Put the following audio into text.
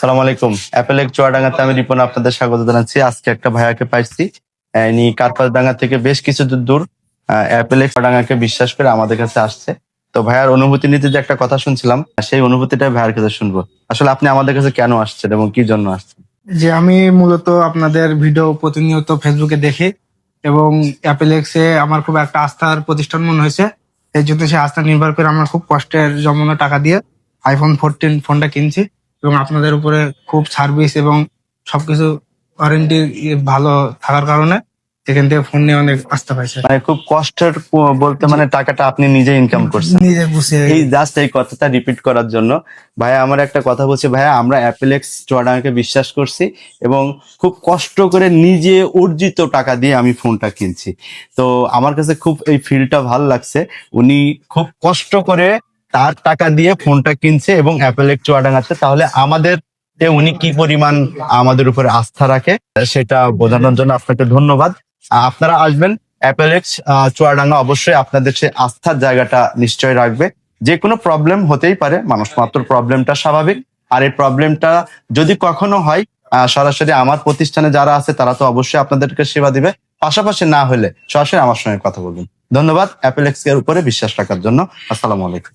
সালাম আলাইকুম। অ্যাপেলেক চুয়াডাঙ্গাতে আমি রিপন আপনাদের স্বাগত জানাচ্ছি। আজকে একটা ভাইয়াকে পাইছি, ইনি কার্পাসডাঙ্গা থেকে বেশ কিছু দূর অ্যাপেলেক চুয়াডাঙ্গাকে বিশ্বাস করে আমাদের কাছে আসছে। তো ভাইয়ার অনুভূতি নিতে যে একটা কথা শুনছিলাম, সেই অনুভূতিটা ভাইয়ার কাছে শুনবো। আসলে আপনি আমাদের কাছে কেন আসছেন এবং কি জন্য আসছেন? যে আমি মূলত আপনাদের ভিডিও প্রতিনিয়ত ফেসবুকে দেখি এবং অ্যাপেলেক্সে আমার খুব একটা আস্থার প্রতিষ্ঠান মনে হয়েছে। এই জন্য সেই আস্থা নির্ভর করে আমার খুব কষ্টের জমানো টাকা দিয়ে আইফোন 14 ফোনটা কিনছি এবং আপনাদের উপরে খুব সার্ভিস এবং সবকিছু ওয়ারেন্টি ভালো থাকার কারণে এখান থেকে ফোন নিয়ে অনেক আস্থা পাইছে। মানে খুব কষ্টের বলতে মানে টাকাটা আপনি নিজে ইনকাম করছেন। নিজে বুঝে এই জাস্ট এই কথাটা রিপিট করার জন্য ভাইয়া আমার একটা কথা বলছে, ভাইয়া আমরা অ্যাপেলেক্স চুয়াডাঙ্গাকে বিশ্বাস করছি এবং খুব কষ্ট করে নিজে অর্জিত টাকা দিয়ে আমি ফোনটা কিনছি। তো আমার কাছে খুব এই ফিলটা ভালো লাগছে। উনি খুব কষ্ট করে তার টাকা দিয়ে ফোনটা কিনছে এবং অ্যাপেলেক্স চুয়াডাঙ্গাতে, তাহলে আমাদের উনি কি পরিমাণ আমাদের উপরে আস্থা রাখে সেটা বোঝানোর জন্য আপনাকে ধন্যবাদ। আপনারা আসবেন অ্যাপেলেক্স চুয়াডাঙ্গা, অবশ্যই আপনাদের সে আস্থার জায়গাটা নিশ্চয় রাখবে। যে কোনো প্রবলেম হতেই পারে, মানুষ মাত্র, প্রবলেমটা স্বাভাবিক। আর এই প্রবলেমটা যদি কখনো হয়, সরাসরি আমার প্রতিষ্ঠানে যারা আছে তারা তো অবশ্যই আপনাদেরকে সেবা দিবে। পাশাপাশি না হলে সরাসরি আমার সঙ্গে কথা বলবেন। ধন্যবাদ অ্যাপেলেক্স এর উপরে বিশ্বাস রাখার জন্য। আসসালামু আলাইকুম।